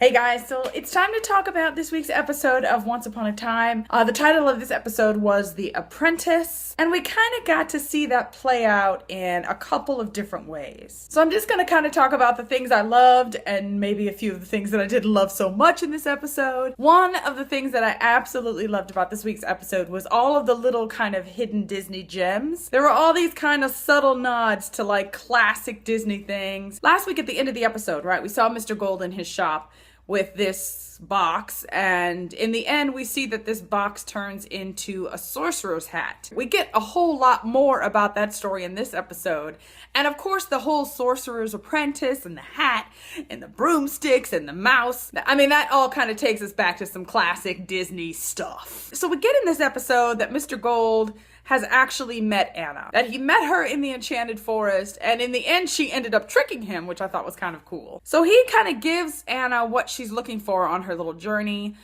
Hey guys, so it's time to talk about this week's episode of Once Upon a Time. The title of this episode was The Apprentice, and we kind of got to see that play out in a couple of different ways. So I'm just going to kind of talk about the things I loved and maybe a few of the things that I didn't love so much in this episode. One of the things that I absolutely loved about this week's episode was all of the little kind of hidden Disney gems. There were all these kind of subtle nods to like classic Disney things. Last week at the end of the episode, right, we saw Mr. Gold in his shop with this box, and in the end we see that this box turns into a sorcerer's hat. We get a whole lot more about that story in this episode, and of course the whole sorcerer's apprentice and the hat and the broomsticks and the mouse, I mean, that all kind of takes us back to some classic Disney stuff. So we get in this episode that Mr. Gold has actually met Anna, that he met her in the Enchanted Forest, and in the end she ended up tricking him, which I thought was kind of cool. So he kind of gives Anna what she's looking for on her little journey.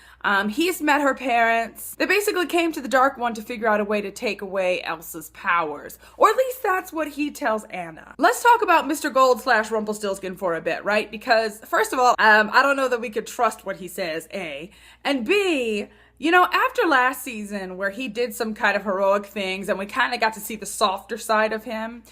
He's met her parents. They basically came to the Dark One to figure out a way to take away Elsa's powers, or at least that's what he tells Anna. Let's talk about Mr. Gold / Rumpelstiltskin for a bit, right? Because first of all, I don't know that we could trust what he says, A, and B, you know, after last season where he did some kind of heroic things and we kind of got to see the softer side of him,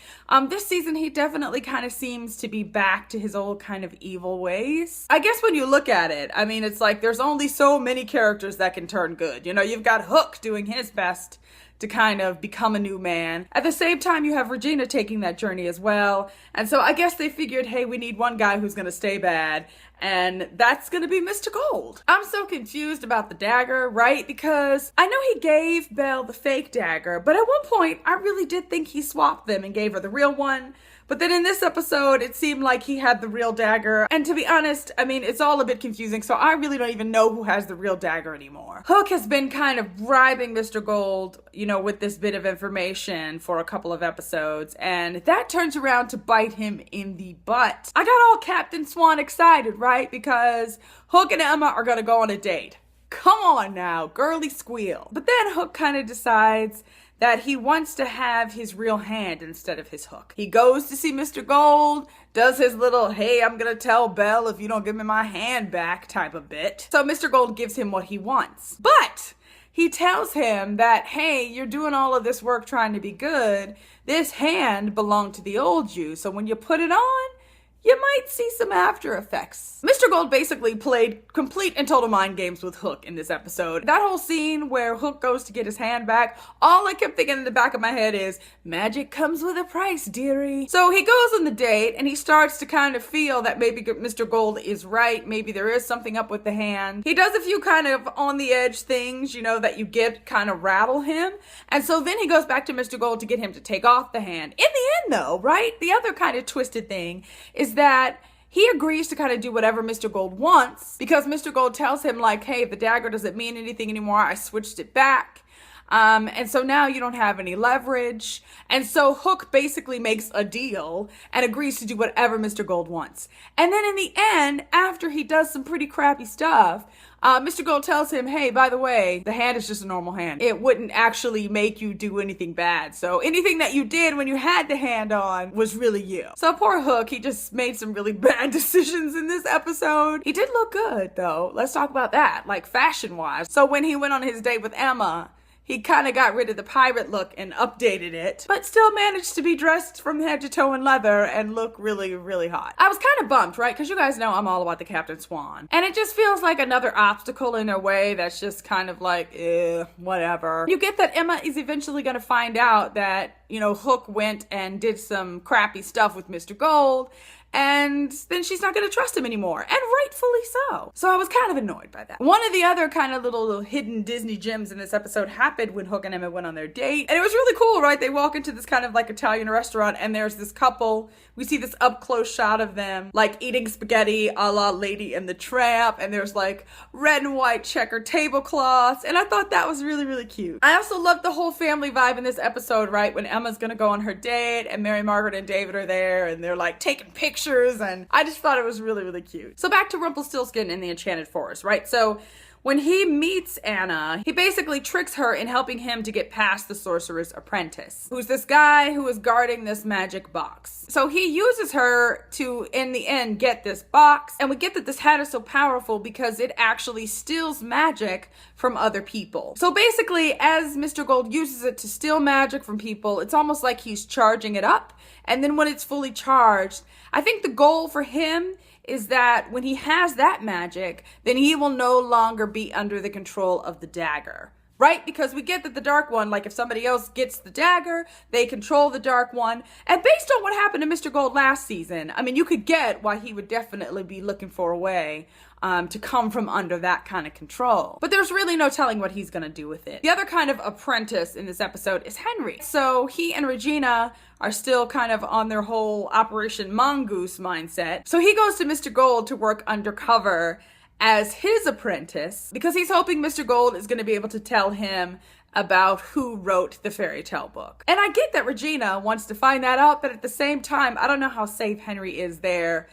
this season he definitely kind of seems to be back to his old kind of evil ways. I guess when you look at it, I mean, it's like there's only so many characters that can turn good. You know, you've got Hook doing his best to kind of become a new man. At the same time, you have Regina taking that journey as well. And so I guess they figured, hey, we need one guy who's gonna stay bad, and that's gonna be Mr. Gold. I'm so confused about the dagger, right? Because I know he gave Belle the fake dagger, but at one point, I really did think he swapped them and gave her the real one. But then in this episode, it seemed like he had the real dagger. And to be honest, I mean, it's all a bit confusing, so I really don't even know who has the real dagger anymore. Hook has been kind of bribing Mr. Gold, you know, with this bit of information for a couple of episodes, and that turns around to bite him in the butt. I got all Captain Swan excited, right? Because Hook and Emma are gonna go on a date. Come on now, girly squeal. But then Hook kind of decides that he wants to have his real hand instead of his hook. He goes to see Mr. Gold, does his little, hey, I'm gonna tell Belle if you don't give me my hand back type of bit. So Mr. Gold gives him what he wants. But he tells him that, hey, you're doing all of this work trying to be good. This hand belonged to the old you, so when you put it on, you might see some after effects. Mr. Gold basically played complete and total mind games with Hook in this episode. That whole scene where Hook goes to get his hand back, all I kept thinking in the back of my head is, magic comes with a price, dearie. So he goes on the date and he starts to kind of feel that maybe Mr. Gold is right. Maybe there is something up with the hand. He does a few kind of on the edge things, you know, that you get kind of rattle him. And so then he goes back to Mr. Gold to get him to take off the hand. In the end though, right? The other kind of twisted thing is that he agrees to kind of do whatever Mr. Gold wants because Mr. Gold tells him like, hey, the dagger doesn't mean anything anymore. I switched it back. And so now you don't have any leverage. And so Hook basically makes a deal and agrees to do whatever Mr. Gold wants. And then in the end, after he does some pretty crappy stuff, Mr. Gold tells him, hey, by the way, the hand is just a normal hand. It wouldn't actually make you do anything bad. So anything that you did when you had the hand on was really you. So poor Hook, he just made some really bad decisions in this episode. He did look good though. Let's talk about that, like fashion-wise. So when he went on his date with Emma, he kind of got rid of the pirate look and updated it, but still managed to be dressed from head to toe in leather and look really, really hot. I was kind of bummed, right? Because you guys know I'm all about the Captain Swan. And it just feels like another obstacle in a way that's just kind of like, whatever. You get that Emma is eventually going to find out that, you know, Hook went and did some crappy stuff with Mr. Gold, and then she's not going to trust him anymore, and rightfully so. So I was kind of annoyed by that. One of the other kind of little hidden Disney gems in this episode happened when Hook and Emma went on their date, and it was really cool, right? They walk into this kind of like Italian restaurant, and there's this couple. We see this up close shot of them like eating spaghetti a la Lady and the Tramp, and there's like red and white checker tablecloths, and I thought that was really, really cute. I also loved the whole family vibe in this episode, right? When Emma's gonna go on her date, and Mary Margaret and David are there, and they're like taking pictures, and I just thought it was really, really cute. So back to Rumpelstiltskin in the Enchanted Forest, right? So when he meets Anna, he basically tricks her in helping him to get past the sorcerer's apprentice, who's this guy who is guarding this magic box. So he uses her to, in the end, get this box. And we get that this hat is so powerful because it actually steals magic from other people. So basically, as Mr. Gold uses it to steal magic from people, it's almost like he's charging it up. And then when it's fully charged, I think the goal for him is that when he has that magic, then he will no longer be under the control of the dagger. Right? Because we get that the Dark One, like if somebody else gets the dagger, they control the Dark One. And based on what happened to Mr. Gold last season, I mean, you could get why he would definitely be looking for a way to come from under that kind of control. But there's really no telling what he's going to do with it. The other kind of apprentice in this episode is Henry. So he and Regina are still kind of on their whole Operation Mongoose mindset. So he goes to Mr. Gold to work undercover as his apprentice because he's hoping Mr. Gold is going to be able to tell him about who wrote the fairy tale book. And I get that Regina wants to find that out, but at the same time, I don't know how safe Henry is there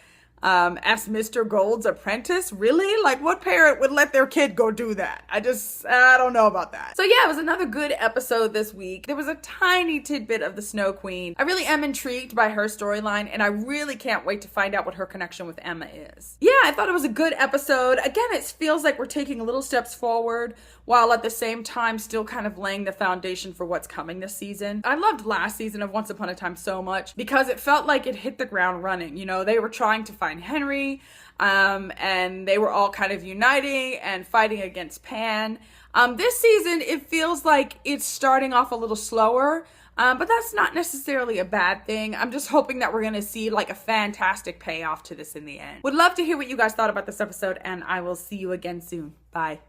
as Mr. Gold's apprentice. Really? Like, what parent would let their kid go do that? I don't know about that. So yeah, it was another good episode this week. There was a tiny tidbit of the Snow Queen. I really am intrigued by her storyline, and I really can't wait to find out what her connection with Emma is. Yeah, I thought it was a good episode. Again, it feels like we're taking little steps forward while at the same time still kind of laying the foundation for what's coming this season. I loved last season of Once Upon a Time so much because it felt like it hit the ground running. You know, they were trying to find Henry, and they were all kind of uniting and fighting against Pan. This season, it feels like it's starting off a little slower, but that's not necessarily a bad thing. I'm just hoping that we're going to see like a fantastic payoff to this in the end. Would love to hear what you guys thought about this episode, and I will see you again soon. Bye.